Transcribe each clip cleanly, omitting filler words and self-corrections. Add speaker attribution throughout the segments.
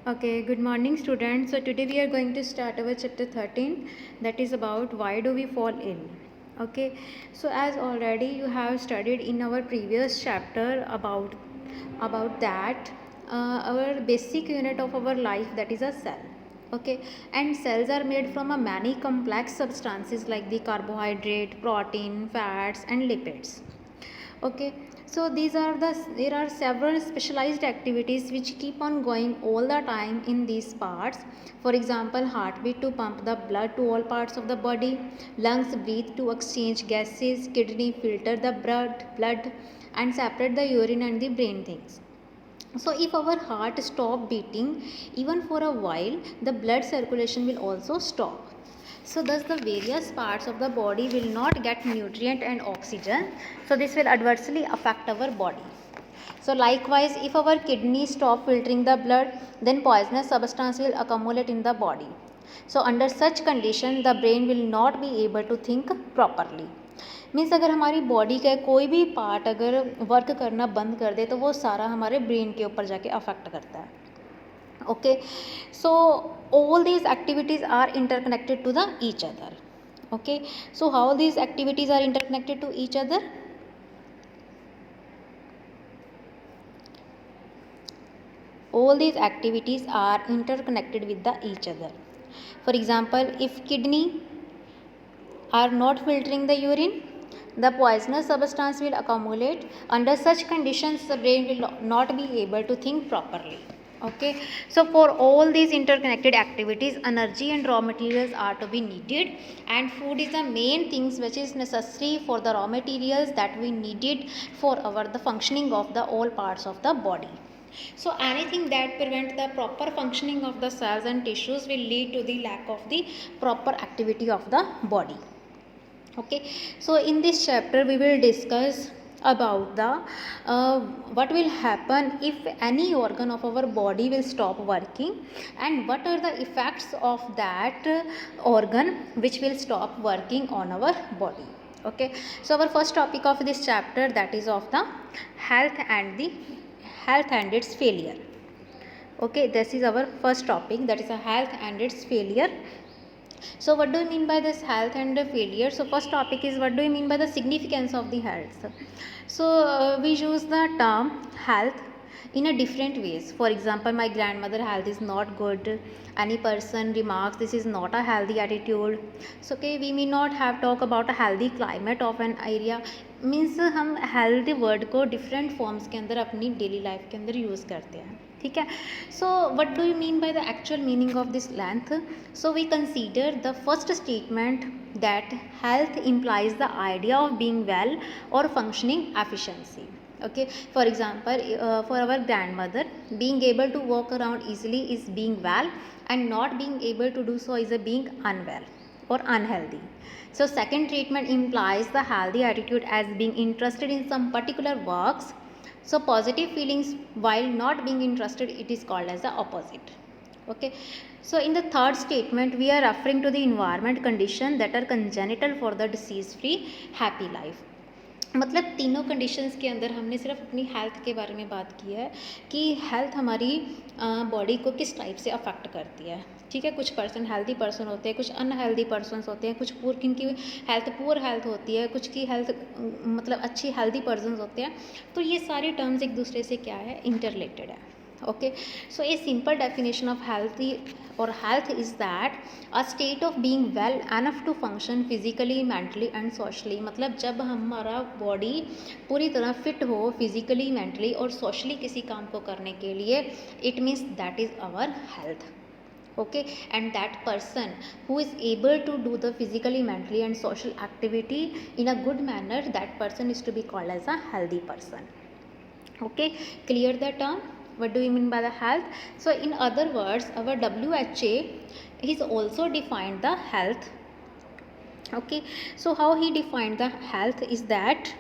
Speaker 1: Okay, good morning students. So today we are going to start our chapter 13, that is about why do we fall ill. Okay, so as already you have studied in our previous chapter about that our basic unit of our life, that is a cell. Okay, and cells are made from a many complex substances like the carbohydrate, protein, fats and lipids. Okay, so there are several specialized activities which keep on going all the time in these parts. For example, heartbeat to pump the blood to all parts of the body, lungs breathe to exchange gases, kidney filter the blood and separate the urine, and the brain things. So if our heart stop beating even for a while, the blood circulation will also stop. So thus the various parts of the body will not get nutrient and oxygen, so this will adversely affect our body. So likewise, if our kidney stop filtering the blood, then poisonous substance will accumulate in the body. So under such condition, the brain will not be able to think properly. Means अगर हमारी body का कोई भी part अगर work करना बंद कर दे, तो वो सारा हमारे ब्रेन के ऊपर जाके अफेक्ट करता है. Okay, so all these activities are interconnected to the each other. Okay, so how these activities are interconnected to each other? All these activities are interconnected with the each other. For example, if kidney are not filtering the urine, the poisonous substance will accumulate. Under such conditions, the brain will not be able to think properly. Okay, so for all these interconnected activities, energy and raw materials are to be needed, and food is the main things which is necessary for the raw materials that we needed for our the functioning of the all parts of the body. So anything that prevent the proper functioning of the cells and tissues will lead to the lack of the proper activity of the body. Okay, so in this chapter we will discuss about the what will happen if any organ of our body will stop working, and what are the effects of that organ which will stop working on our body. Okay, so our first topic of this chapter, that is of the health and its failure. Okay, this is our first topic, that is a health and its failure. So what do you mean by this health and failure? So first topic is, what do you mean by the significance of the health? So we use the term health in a different ways. For example, my grandmother health is not good. Any person remarks this is not a healthy attitude. So okay, we may not have talk about a healthy climate of an area. Means हम healthy word को different forms के अंदर अपनी daily life के अंदर use करते हैं. ठीक है. So what do you mean by the actual meaning of this length? So we consider the first statement that health implies the idea of being well or functioning efficiency. Okay, for example, for our grandmother, being able to walk around easily is being well, and not being able to do so is a being unwell or unhealthy. So second treatment implies the healthy attitude as being interested in some particular works. So positive feelings while not being interested, it is called as the opposite. Okay, so in the third statement we are referring to the environment condition that are congenital for the disease free happy life. मतलब तीनों conditions के अंदर हमने सिर्फ अपनी health के बारे में बात की है कि हेल्थ हमारी बॉडी को किस टाइप से अफेक्ट करती है. ठीक है, कुछ पर्सन हेल्दी पर्सन होते हैं, कुछ अनहेल्दी पर्सनस होते हैं, कुछ किनकी हेल्थ पुअर हेल्थ होती है, कुछ की हेल्थ मतलब अच्छी हेल्दी पर्सनस होते हैं. तो ये सारे टर्म्स एक दूसरे से क्या है, इंटररिलेटेड है. Okay, so a simple definition of healthy or health is that a state of being well enough to function physically, mentally and socially. मतलब जब हमारा बॉडी पूरी तरह फिट हो फिजिकली, मेंटली और सोशली किसी काम को करने के लिए, it means that is our health. Okay, and that person who is able to do the physically, mentally and social activity in a good manner, that person is to be called as a healthy person. Okay, clear the term? What do you mean by the health? So in other words, our WHO is also defined the health. Okay, so how he defined the health is that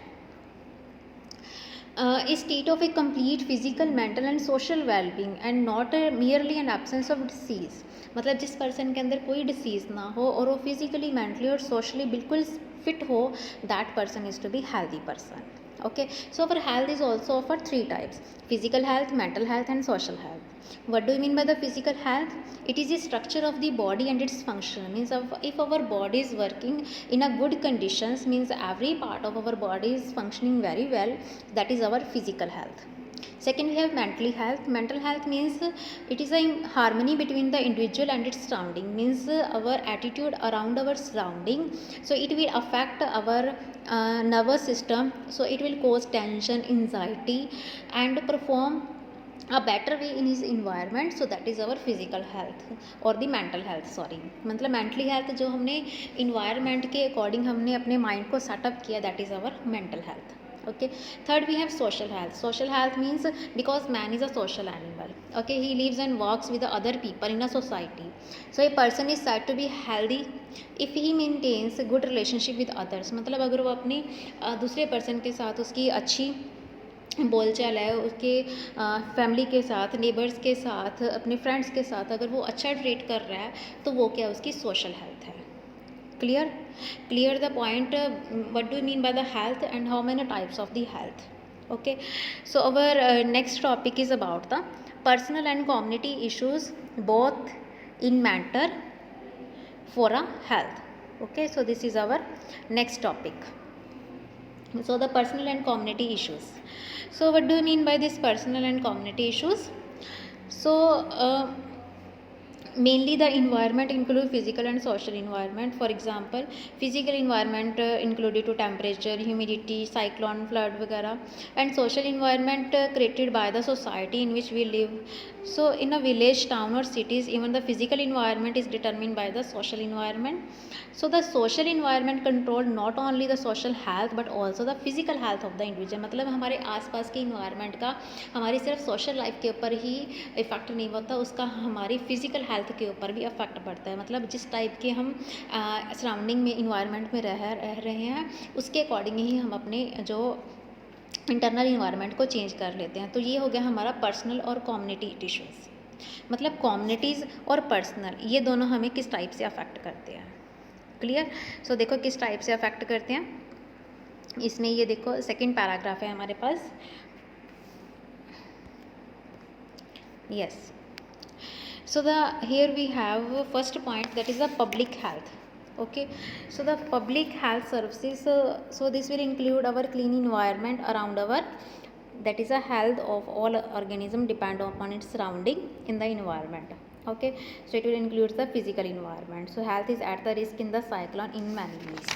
Speaker 1: a state of a complete physical, mental and social well-being and not merely an absence of disease. मतलब जिस person के अंदर कोई disease ना हो और वो physically, mentally और सोशली बिल्कुल फिट हो, that person is to be healthy person. Okay, so our health is also of 3 types: physical health, mental health, and social health. What do you mean by the physical health? It is the structure of the body and its function. Means if our body is working in a good conditions, means every part of our body is functioning very well, that is our physical health. Second, we have mental health. Mental health means it is a harmony between the individual and its surrounding, means our attitude around our surrounding. So it will affect our nervous system, so it will cause tension, anxiety, and perform a better way in his environment. So that is our physical health और the mental health, sorry मतलब mentally health जो हमने environment के according हमने अपने mind को setup किया, that is our mental health. Okay, third we have social health. Social health means because man is a social animal. Okay, he lives and works with the other people in a society. So a person is said to be healthy if he maintains a good relationship with others. मतलब अगर वो अपने दूसरे person के साथ उसकी अच्छी बोलचाल है, उसके फैमिली के साथ, नेबर्स के साथ, अपने फ्रेंड्स के साथ अगर वो अच्छा ट्रीट कर रहा है, तो वो क्या उसकी सोशल हेल्थ है. Clear the point. What do you mean by the health and how many types of the health. Okay, so our next topic is about the personal and community issues both in matter for a health. Okay, so this is our next topic. So the personal and community issues. So what do you mean by this personal and community issues? So mainly the environment include physical and social environment. For example, physical environment included to temperature, humidity, cyclone, flood वगैरह, and social environment created by the society in which we live. So in a village, town or cities, even the physical environment is determined by the social environment. So the social environment control not only the social health but also the physical health of the individual. मतलब हमारे आसपास के environment का हमारी सिर्फ social life के ऊपर ही effect नहीं होता, उसका हमारी फिजिकल हेल्थ के ऊपर भी इफेक्ट पड़ता है. मतलब जिस टाइप के हम सराउंडिंग में इन्वायरमेंट में रह रहे हैं, उसके अकॉर्डिंग ही हम अपने जो इंटरनल इन्वायरमेंट को चेंज कर लेते हैं. तो ये हो गया हमारा पर्सनल और कम्युनिटी इश्यूज़. मतलब कम्युनिटीज़ और पर्सनल ये दोनों हमें किस टाइप से अफेक्ट करते हैं. क्लियर. सो देखो किस टाइप से अफेक्ट करते हैं. इसमें ये देखो सेकंड पैराग्राफ है हमारे पास. Yes, so the here we have first point, that is the public health. Okay, so the public health services, so this will include our clean environment around our, that is a health of all organism depend upon its surrounding in the environment. Okay, so it will include the physical environment. So health is at the risk in the cyclone in many ways.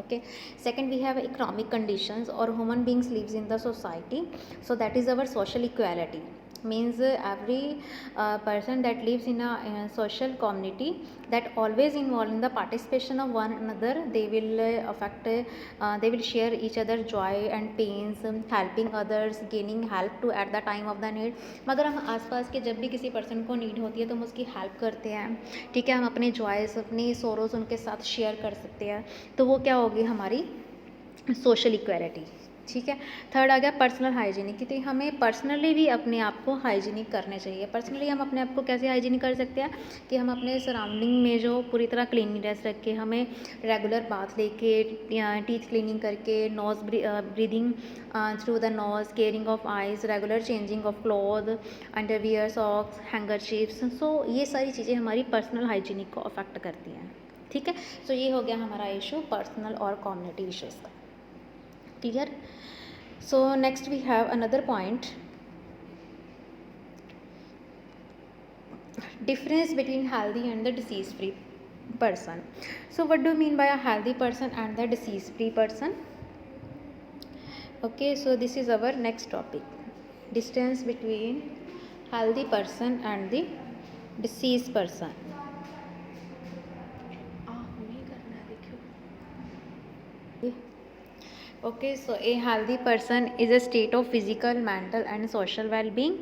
Speaker 1: Okay, second we have economic conditions or human beings lives in the society. So that is our social equality. Means every person that lives in a social community that always involved in the participation of one another, they will they will share each other joy and pains, helping others, gaining help to at the time of the need. मगर हम आसपास के जब भी किसी person को need होती है तो हम उसकी हेल्प करते हैं. ठीक है, हम अपने जॉयस अपनी सोरोज उनके साथ शेयर कर सकते हैं. तो वो क्या होगी हमारी सोशल इक्वालिटी. ठीक है. थर्ड आ गया पर्सनल हाइजीनिक. कि हमें पर्सनली भी अपने आप को हाइजीनिक करने चाहिए. पर्सनली हम अपने आप को कैसे हाइजीनिक कर सकते हैं कि हम अपने सराउंडिंग में जो पूरी तरह क्लीनिनेस रख के, हमें रेगुलर बाथ लेके, टीथ क्लीनिंग करके, nose breathing through the nose, caring of eyes, regular changing of cloth, underwear, socks, handkerchiefs. So ये सारी चीज़ें हमारी पर्सनल हाइजीनिक को अफेक्ट करती हैं. ठीक है. सो ये हो गया हमारा इशू पर्सनल और कम्युनिटी इशूज़ का. Clear. So next we have another point, difference between healthy and the disease free person. So what do you mean by a healthy person and the disease free person? Okay, so this is our next topic, distance between healthy person and the diseased person. Okay, so a healthy person is a state of physical, mental and social well-being,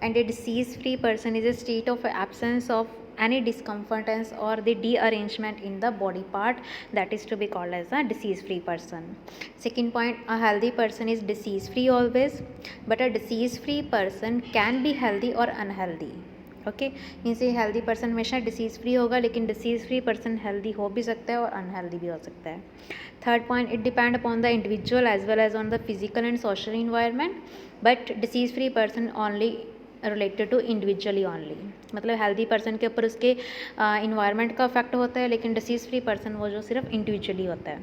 Speaker 1: and a disease-free person is a state of absence of any discomfortance or the dearrangement in the body part, that is to be called as a disease-free person. Second point, a healthy person is disease-free always, but a disease-free person can be healthy or unhealthy. Okay, means ये healthy person हमेशा disease free होगा, लेकिन disease free person healthy हो भी सकता है और unhealthy भी हो सकता है. Third point, it depend upon the individual as well as on the physical and social environment, but disease free person only related to individually only. मतलब हेल्दी पर्सन के ऊपर उसके इन्वायरमेंट का इफेक्ट होता है, लेकिन डिसीज़ फ्री पर्सन वो जो सिर्फ इंडिविजुअली होता है.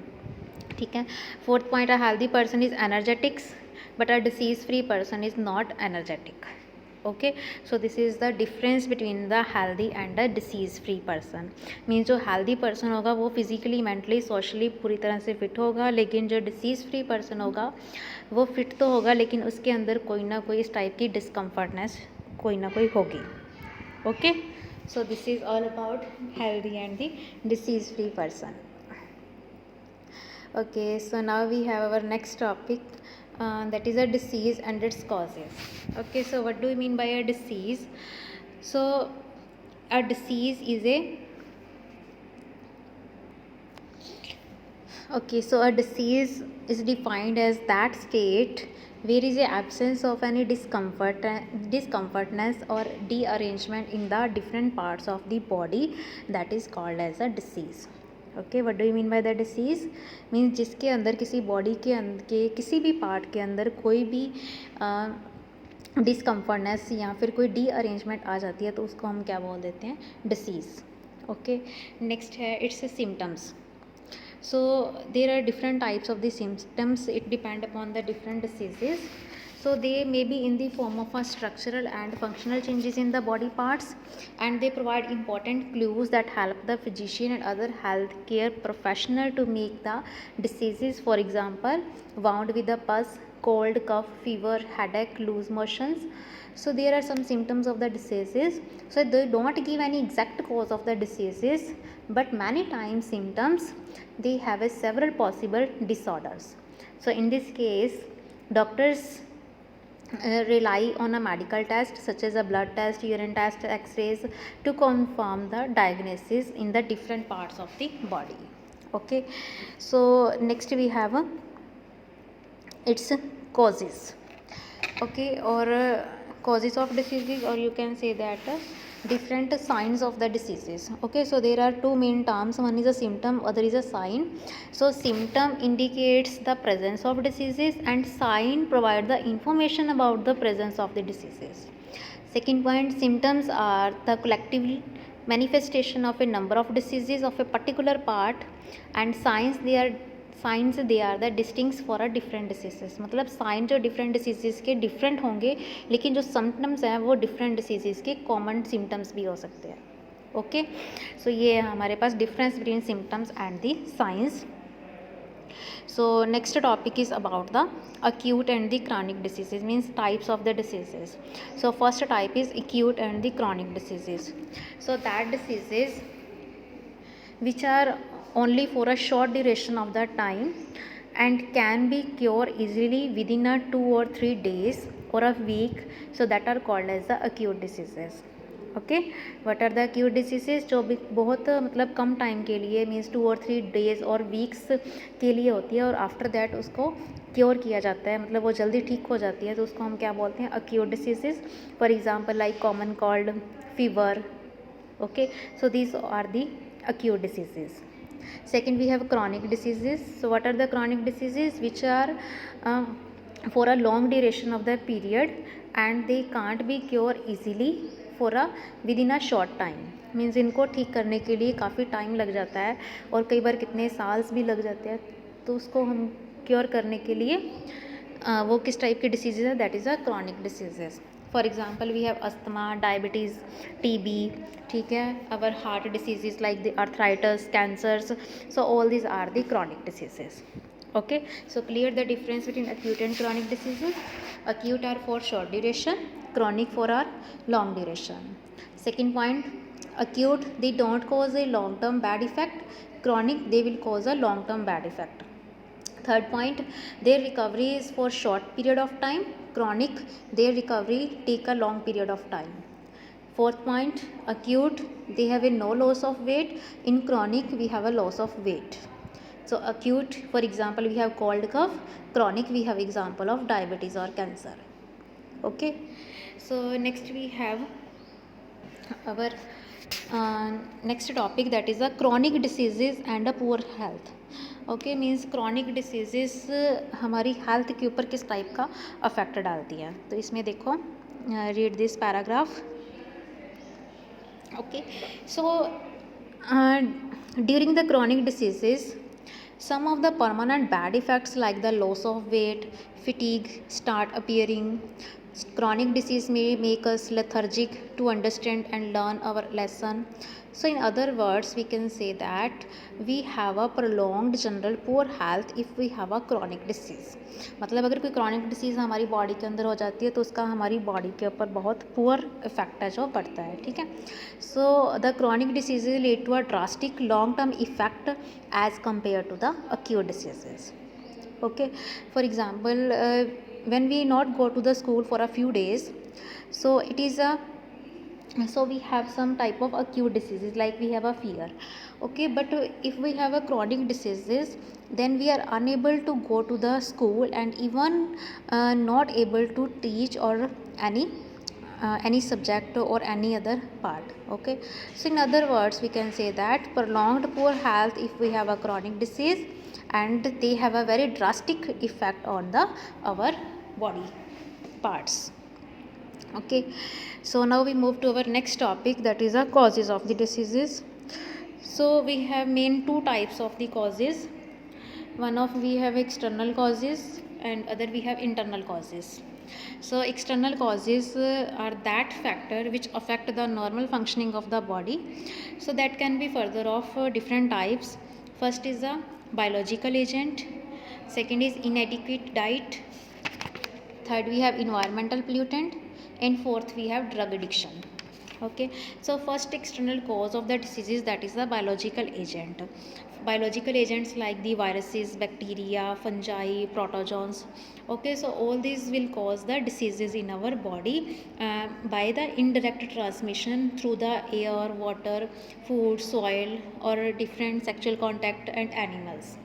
Speaker 1: ठीक है. Fourth point, a healthy person is energetics but a disease free person is not energetic. Okay, so this is the difference between the healthy and the disease free person. Means जो healthy person होगा वो physically, mentally, socially पूरी तरह से fit होगा, लेकिन जो disease free person होगा वो फिट तो होगा, लेकिन उसके अंदर कोई ना कोई इस टाइप की डिस्कम्फर्टनेस कोई ना कोई होगी. Okay, so this is all about healthy and the disease free person. Okay, so now we have our next topic, that is a disease and its causes. Okay, so what do we mean by a disease? So a disease is a disease is defined as that state where is a absence of any discomfortness or dearrangement in the different parts of the body, that is called as a disease. Okay, what do you mean by the disease? Means जिसके अंदर किसी body के किसी भी part के अंदर कोई भी डिस्कम्फर्टनेस या फिर कोई रीअरेंजमेंट आ जाती है तो उसको हम क्या बोल देते हैं? डिसीज़. ओके, नेक्स्ट है it's symptoms. So there are different types of the symptoms, it depend upon the different diseases. So they may be in the form of a structural and functional changes in the body parts, and they provide important clues that help the physician and other healthcare professional to make the diseases. For example, wound with a pus, cold, cough, fever, headache, loose motions. So there are some symptoms of the diseases. So they don't give any exact cause of the diseases, but many times symptoms they have a several possible disorders. So in this case, doctors rely on a medical test such as a blood test, urine test, x-rays to confirm the diagnosis in the different parts of the body. Okay, so next we have its causes. Okay, or causes of diseases, or you can say that different signs of the diseases. Okay, so there are two main terms, one is a symptom, other is a sign. So symptom indicates the presence of diseases and sign provide the information about the presence of the diseases. Second point, symptoms are the collective manifestation of a number of diseases of a particular part, and signs they are the distinct for a different diseases. मतलब sign जो different diseases के different होंगे, लेकिन जो symptoms हैं वो different diseases के common symptoms भी हो सकते हैं. ओके, सो ये है हमारे पास difference between symptoms and the signs. So next topic is about the acute and the chronic diseases, means types of the diseases. So first type is acute and the chronic diseases. So that diseases which are only for a short duration of the time and can be cured easily within a 2 or 3 days or a week, so that are called as the acute diseases. Okay, what are the acute diseases? जो भी बहुत मतलब कम time के लिए, means 2 और 3 days और weeks के लिए होती है और आफ्टर दैट उसको क्योर किया जाता है, मतलब वो जल्दी ठीक हो जाती है, तो उसको हम क्या बोलते हैं? acute diseases. For example like common cold, fever. Okay, so these are the acute diseases. Second, we have chronic diseases. So what are the chronic diseases? Which are for a long duration of the period and they can't be cured easily for a within a short time. Means इनको ठीक करने के लिए काफ़ी time लग जाता है और कई बार कितने साल्स भी लग जाते हैं, तो उसको हम क्योर करने के लिए वो किस टाइप के डिसीजेज है? That is a chronic diseases. For example we have asthma, diabetes, TB. ठीक है, our heart diseases like the arthritis, cancers. So all these are the chronic diseases. Okay, so clear the difference between acute and chronic diseases. Acute are for short duration, chronic for our long duration. Second point, acute they don't cause a long term bad effect, chronic they will cause a long term bad effect. Third point, their recovery is for short period of time, chronic their recovery take a long period of time. Fourth point, acute they have a no loss of weight, in chronic we have a loss of weight. So acute, for example, we have cold cough, chronic we have example of diabetes or cancer. Okay, so next we have our next topic, that is a chronic diseases and a poor health. Okay means chronic diseases हमारी health के ऊपर किस type का affect डालती है. तो इसमें देखो, read this paragraph. Okay so during the chronic diseases, some of the permanent bad effects like the loss of weight, fatigue start appearing. Chronic disease may make us lethargic to understand and learn our lesson. So in other words, we can say that we have a prolonged general poor health if we have a chronic disease. मतलब अगर कोई chronic disease हमारी body के अंदर हो जाती है तो उसका हमारी बॉडी के ऊपर बहुत पुअर इफेक्ट है जो पड़ता है. ठीक है. So the chronic disease lead to a drastic long term effect as compare to the acute diseases. Okay, for example, when we not go to the school for a few days, so it is a so we have some type of acute diseases like we have a fear. Okay, but if we have a chronic diseases, then we are unable to go to the school and even not able to teach or any subject or any other part. Okay, so in other words, we can say that prolonged poor health if we have a chronic disease, and they have a very drastic effect on the our body parts. Okay, so now we move to our next topic, that is the causes of the diseases. So we have main two types of the causes. One of we have external causes and other we have internal causes. So external causes are that factor which affect the normal functioning of the body. So that can be further of different types. First is a biological agent, second is inadequate diet, third we have environmental pollutant, and fourth we have drug addiction. Okay, so first external cause of the diseases, that is the biological agent. Biological agents like the viruses, bacteria, fungi, protozoans. Okay, so all these will cause the diseases in our body by the indirect transmission through the air, water, food, soil, or different sexual contact and animals.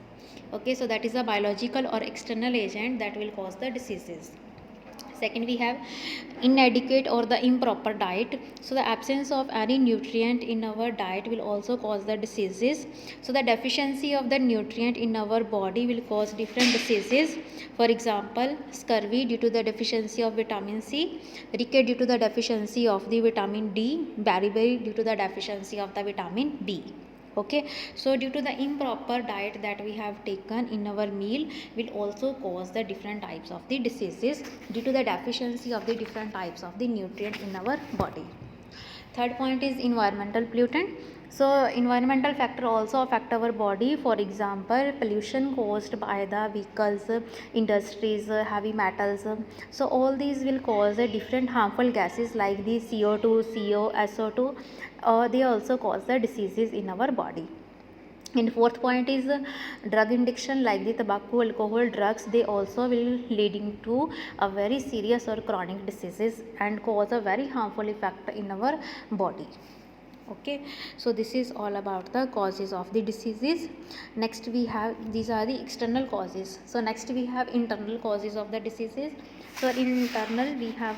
Speaker 1: Okay, so that is a biological or external agent that will cause the diseases. Second, we have inadequate or the improper diet. So the absence of any nutrient in our diet will also cause the diseases. So the deficiency of the nutrient in our body will cause different diseases. For example, scurvy due to the deficiency of vitamin C, ricket due to the deficiency of the vitamin D, beriberi due to the deficiency of the vitamin B. Okay, so due to the improper diet that we have taken in our meal will also cause the different types of the diseases due to the deficiency of the different types of the nutrient in our body. Third point is environmental pollutant. So environmental factor also affect our body. For example, pollution caused by the vehicles, industries, heavy metals. So all these will cause different harmful gases like the CO2, CO, SO2. They also cause the diseases in our body. And fourth point is drug addiction, like the tobacco, alcohol, drugs. They also will leading to a very serious or chronic diseases and cause a very harmful effect in our body. Okay, so this is all about the causes of the diseases. Next we have, these are the external causes. So next we have internal causes of the diseases. So in internal we have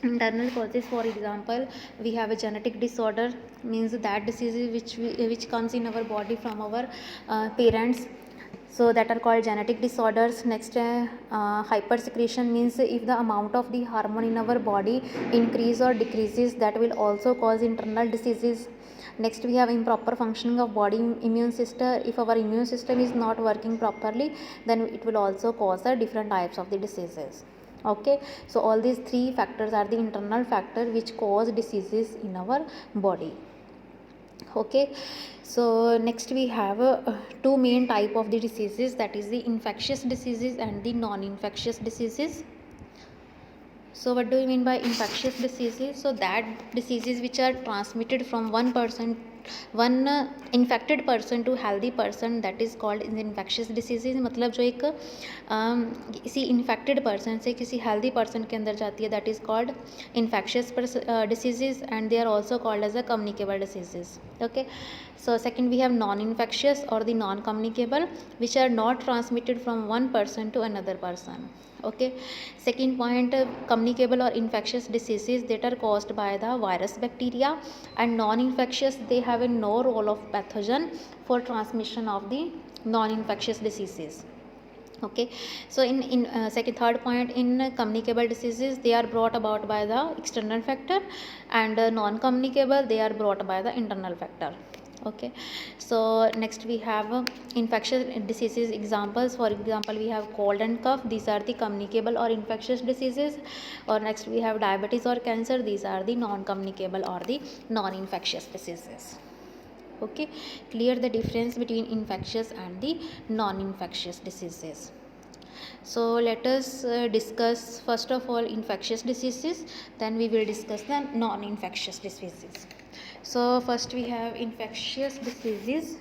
Speaker 1: internal causes. For example, we have a genetic disorder, means that diseases which comes in our body from our parents, so that are called genetic disorders. Next, hypersecretion, means if the amount of the hormone in our body increase or decreases, that will also cause internal diseases. Next, we have improper functioning of body immune system. If our immune system is not working properly, then it will also cause the different types of the diseases. Okay, so all these three factors are the internal factor which cause diseases in our body. Okay, so next we have two main type of the diseases, that is the infectious diseases and the non-infectious diseases. So what do you mean by infectious diseases? So that diseases which are transmitted from one person one infected person to healthy person, that is called infectious diseases. मतलब जो एक किसी infected person से किसी healthy person के अंदर जाती है, that is called infectious diseases, and they are also called as a communicable diseases. Okay, so second we have non-infectious or the non-communicable, which are not transmitted from one person to another person. Okay, second point, communicable or infectious diseases that are caused by the virus, bacteria, and non-infectious, they have a no role of pathogen for transmission of the non-infectious diseases. Okay, so in third point, in communicable diseases, they are brought about by the external factor, and non-communicable, they are brought by the internal factor. Okay, so next we have infectious diseases examples. For example, we have cold and cough, these are the communicable or infectious diseases. Or next we have diabetes or cancer, these are the non-communicable or the non-infectious diseases. Okay, clear the difference between infectious and the non-infectious diseases. So let us discuss first of all infectious diseases, then we will discuss the non-infectious diseases. So first we have infectious diseases.